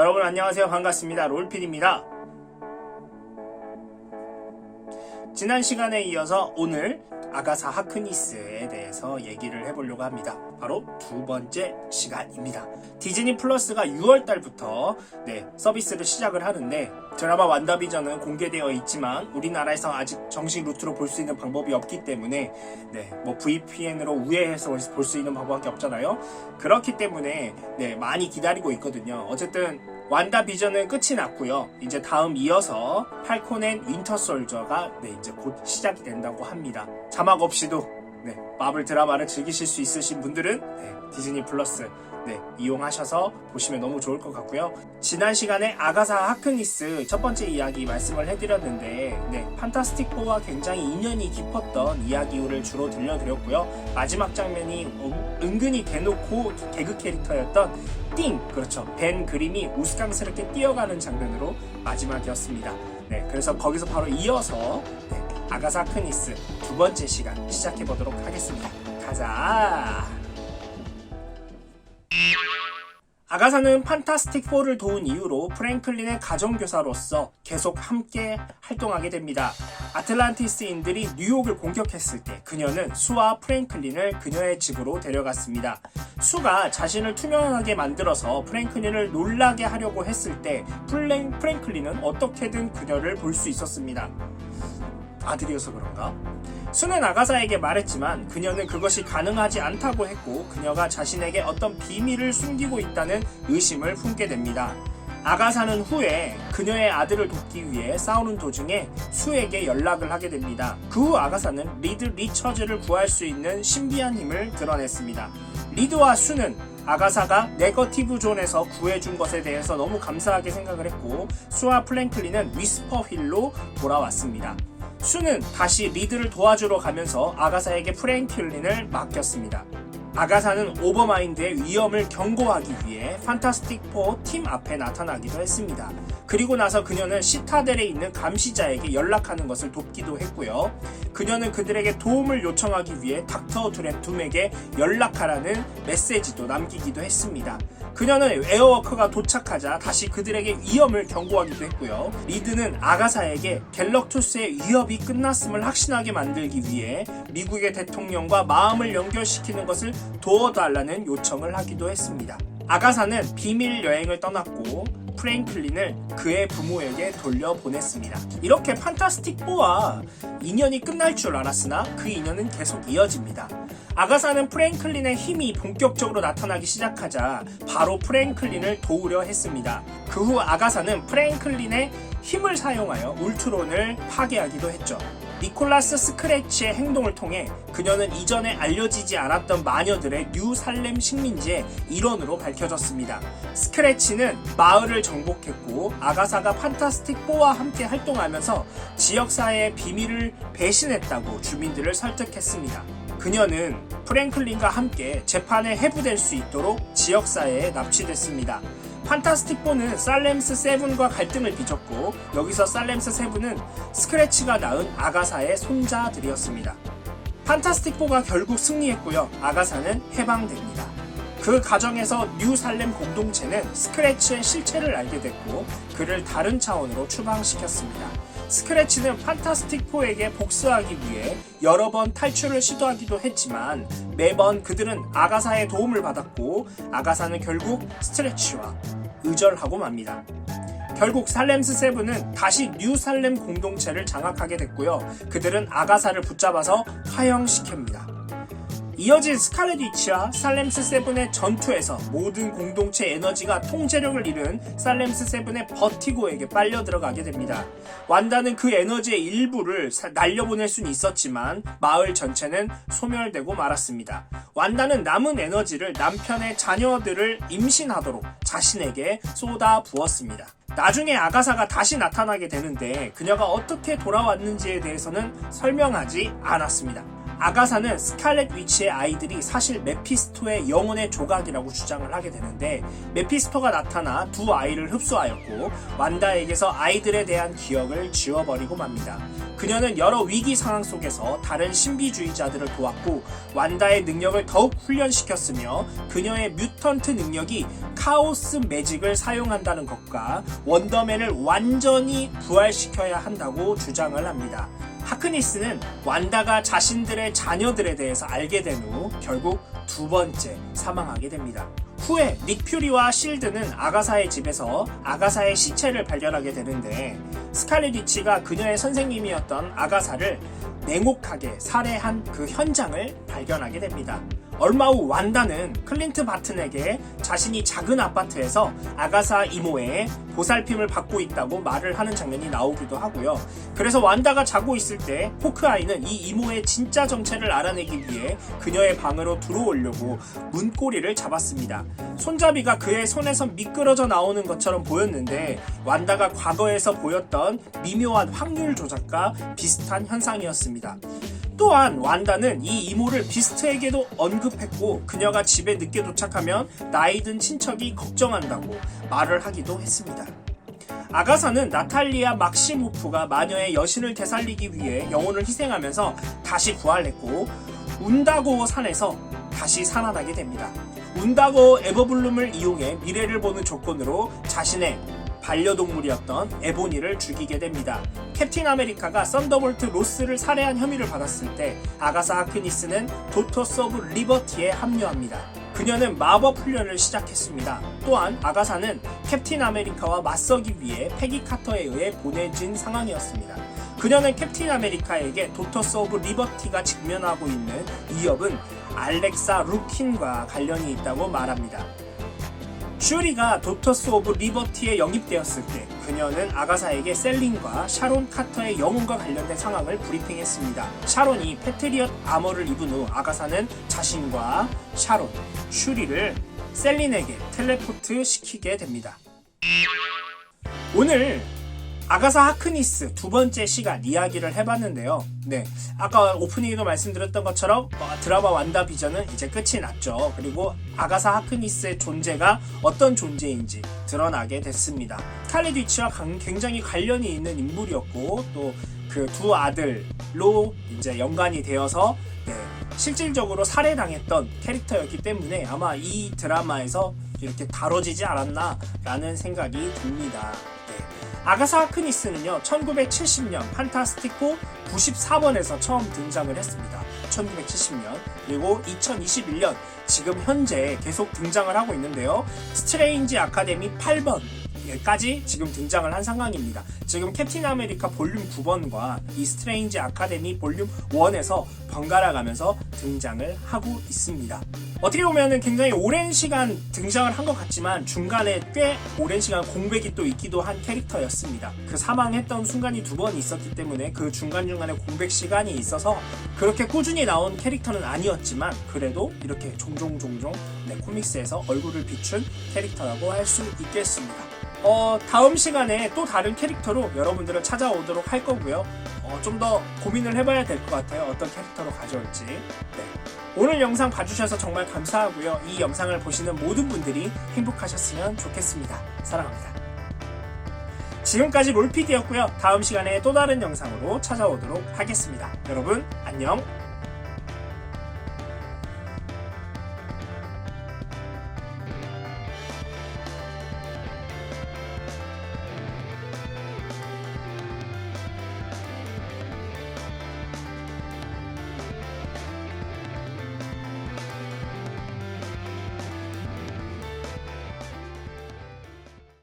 여러분 안녕하세요. 반갑습니다. 롤필입니다. 지난 시간에 이어서 오늘 아가사 하크니스에 대해서 얘기를 해보려고 합니다. 바로 두 번째 시간입니다. 디즈니 플러스가 6월달부터 서비스를 시작을 하는데, 드라마 완다비전은 공개되어 있지만 우리나라에서 아직 정식 루트로 볼 수 있는 방법이 없기 때문에 VPN으로 우회해서 볼 수 있는 방법밖에 없잖아요. 그렇기 때문에 많이 기다리고 있거든요. 어쨌든 완다비전은 끝이 났고요. 이제 다음 이어서 팔콘 앤 윈터 솔저가 이제 곧 시작이 된다고 합니다. 자막 없이도 마블 드라마를 즐기실 수 있으신 분들은 디즈니 플러스 이용하셔서 보시면 너무 좋을 것 같고요. 지난 시간에 아가사 하크니스 첫 번째 이야기 말씀을 해드렸는데 판타스틱 4와 굉장히 인연이 깊었던 이야기를 주로 들려드렸고요. 마지막 장면이 은근히 대놓고 개그 캐릭터였던 그렇죠. 벤 그림이 우스꽝스럽게 뛰어가는 장면으로 마지막이었습니다. 그래서 거기서 바로 이어서 아가사 하크니스 두 번째 시간 시작해보도록 하겠습니다. 가자! 아가사는 판타스틱 4를 도운 이후로 프랭클린의 가정교사로서 계속 함께 활동하게 됩니다. 아틀란티스인들이 뉴욕을 공격했을 때 그녀는 수와 프랭클린을 그녀의 집으로 데려갔습니다. 수가 자신을 투명하게 만들어서 프랭클린을 놀라게 하려고 했을 때 프랭클린은 어떻게든 그녀를 볼 수 있었습니다. 아들이어서 그런가? 수는 아가사에게 말했지만 그녀는 그것이 가능하지 않다고 했고, 그녀가 자신에게 어떤 비밀을 숨기고 있다는 의심을 품게 됩니다. 아가사는 후에 그녀의 아들을 돕기 위해 싸우는 도중에 수에게 연락을 하게 됩니다. 그 후 아가사는 리드 리처즈를 구할 수 있는 신비한 힘을 드러냈습니다. 리드와 수는 아가사가 네거티브 존에서 구해준 것에 대해서 너무 감사하게 생각을 했고, 수와 프랭클린은 위스퍼 힐로 돌아왔습니다. 수는 다시 리드를 도와주러 가면서 아가사에게 프랭클린을 맡겼습니다. 아가사는 오버마인드의 위험을 경고하기 위해 판타스틱 4 팀 앞에 나타나기도 했습니다. 그리고 나서 그녀는 시타델에 있는 감시자에게 연락하는 것을 돕기도 했고요. 그녀는 그들에게 도움을 요청하기 위해 닥터 둠에게 연락하라는 메시지도 남기기도 했습니다. 그녀는 에어워크가 도착하자 다시 그들에게 위험을 경고하기도 했고요. 리드는 아가사에게 갤럭투스의 위협이 끝났음을 확신하게 만들기 위해 미국의 대통령과 마음을 연결시키는 것을 도와달라는 요청을 하기도 했습니다. 아가사는 비밀 여행을 떠났고 프랭클린을 그의 부모에게 돌려보냈습니다. 이렇게 판타스틱 4와 인연이 끝날 줄 알았으나 그 인연은 계속 이어집니다. 아가사는 프랭클린의 힘이 본격적으로 나타나기 시작하자 바로 프랭클린을 도우려 했습니다. 그 후 아가사는 프랭클린의 힘을 사용하여 울트론을 파괴하기도 했죠. 니콜라스 스크래치의 행동을 통해 그녀는 이전에 알려지지 않았던 마녀들의 뉴 살렘 식민지의 일원으로 밝혀졌습니다. 스크래치는 마을을 정복했고, 아가사가 판타스틱 4와 함께 활동하면서 지역사회의 비밀을 배신했다고 주민들을 설득했습니다. 그녀는 프랭클린과 함께 재판에 회부될 수 있도록 지역사회에 납치됐습니다. 판타스틱 4는 살렘스 7과 갈등을 빚었고, 여기서 살렘스 7은 스크래치가 낳은 아가사의 손자들이었습니다. 판타스틱 4가 결국 승리했고요. 아가사는 해방됩니다. 그 과정에서 뉴 살렘 공동체는 스크래치의 실체를 알게 됐고, 그를 다른 차원으로 추방시켰습니다. 스크래치는 판타스틱 4에게 복수하기 위해 여러 번 탈출을 시도하기도 했지만 매번 그들은 아가사의 도움을 받았고, 아가사는 결국 스크래치와 의절하고 맙니다. 결국 살렘스 7은 다시 뉴 살렘 공동체를 장악하게 됐고요. 그들은 아가사를 붙잡아서 화형시킵니다. 이어진 스칼렛 위치와 살렘스 7의 전투에서 모든 공동체 에너지가 통제력을 잃은 살렘스 7의 버티고에게 빨려 들어가게 됩니다. 완다는 그 에너지의 일부를 날려보낼 수는 있었지만 마을 전체는 소멸되고 말았습니다. 완다는 남은 에너지를 남편의 자녀들을 임신하도록 자신에게 쏟아 부었습니다. 나중에 아가사가 다시 나타나게 되는데 그녀가 어떻게 돌아왔는지에 대해서는 설명하지 않았습니다. 아가사는 스칼렛 위치의 아이들이 사실 메피스토의 영혼의 조각이라고 주장을 하게 되는데, 메피스토가 나타나 두 아이를 흡수하였고 완다에게서 아이들에 대한 기억을 지워버리고 맙니다. 그녀는 여러 위기 상황 속에서 다른 신비주의자들을 도왔고 완다의 능력을 더욱 훈련시켰으며, 그녀의 뮤턴트 능력이 카오스 매직을 사용한다는 것과 원더맨을 완전히 부활시켜야 한다고 주장을 합니다. 하크니스는 완다가 자신들의 자녀들에 대해서 알게 된 후 결국 두 번째 사망하게 됩니다. 후에 닉 퓨리와 실드는 아가사의 집에서 아가사의 시체를 발견하게 되는데, 스칼렛 위치가 그녀의 선생님이었던 아가사를 냉혹하게 살해한 그 현장을 발견하게 됩니다. 얼마 후 완다는 클린트 바튼에게 자신이 작은 아파트에서 아가사 이모의 보살핌을 받고 있다고 말을 하는 장면이 나오기도 하고요. 그래서 완다가 자고 있을 때 호크아이는 이 이모의 진짜 정체를 알아내기 위해 그녀의 방으로 들어오려고 문고리를 잡았습니다. 손잡이가 그의 손에서 미끄러져 나오는 것처럼 보였는데, 완다가 과거에서 보였던 미묘한 확률 조작과 비슷한 현상이었습니다. 또한 완다는 이 이모를 비스트에게도 언급했고, 그녀가 집에 늦게 도착하면 나이든 친척이 걱정한다고 말을 하기도 했습니다. 아가사는 나탈리아 막시모프가 마녀의 여신을 되살리기 위해 영혼을 희생하면서 다시 부활했고, 운다고 산에서 다시 살아나게 됩니다. 운다고 에버블룸을 이용해 미래를 보는 조건으로 자신의 반려동물이었던 에보니를 죽이게 됩니다. 캡틴 아메리카가 썬더볼트 로스를 살해한 혐의를 받았을 때 아가사 하크니스는 도터스 오브 리버티에 합류합니다. 그녀는 마법 훈련을 시작했습니다. 또한 아가사는 캡틴 아메리카와 맞서기 위해 패기 카터에 의해 보내진 상황이었습니다. 그녀는 캡틴 아메리카에게 도터스 오브 리버티가 직면하고 있는 위협은 알렉사 루킨과 관련이 있다고 말합니다. 슈리가 도터스 오브 리버티에 영입되었을 때 그녀는 아가사에게 셀린과 샤론 카터의 영혼과 관련된 상황을 브리핑했습니다. 샤론이 패트리엇 아머를 입은 후 아가사는 자신과 샤론, 슈리를 셀린에게 텔레포트 시키게 됩니다. 오늘 아가사 하크니스 두 번째 시간 이야기를 해봤는데요. 네, 아까 오프닝에도 말씀드렸던 것처럼 드라마 완다비전은 이제 끝이 났죠. 그리고 아가사 하크니스의 존재가 어떤 존재인지 드러나게 됐습니다. 스칼렛 위치와 굉장히 관련이 있는 인물이었고, 또 그 두 아들로 이제 연관이 되어서 실질적으로 살해당했던 캐릭터였기 때문에 아마 이 드라마에서 이렇게 다뤄지지 않았나라는 생각이 듭니다. 아가사 하크니스는요, 1970년 판타스틱4 94번에서 처음 등장을 했습니다. 1970년. 그리고 2021년 지금 현재 계속 등장을 하고 있는데요. 스트레인지 아카데미 8번까지 지금 등장을 한 상황입니다. 지금 캡틴 아메리카 볼륨 9번과 이 스트레인지 아카데미 볼륨 1에서 번갈아 가면서 등장을 하고 있습니다. 어떻게 보면 굉장히 오랜 시간 등장을 한 것 같지만 중간에 꽤 오랜 시간 공백이 또 있기도 한 캐릭터였습니다. 그 사망했던 순간이 두 번 있었기 때문에 그 중간중간에 공백 시간이 있어서 그렇게 꾸준히 나온 캐릭터는 아니었지만, 그래도 이렇게 종종 코믹스에서 얼굴을 비춘 캐릭터라고 할 수 있겠습니다. 다음 시간에 또 다른 캐릭터로 여러분들을 찾아오도록 할 거고요. 좀 더 고민을 해봐야 될 것 같아요. 어떤 캐릭터로 가져올지. 오늘 영상 봐주셔서 정말 감사하고요. 이 영상을 보시는 모든 분들이 행복하셨으면 좋겠습니다. 사랑합니다. 지금까지 롤피디였고요. 다음 시간에 또 다른 영상으로 찾아오도록 하겠습니다. 여러분 안녕.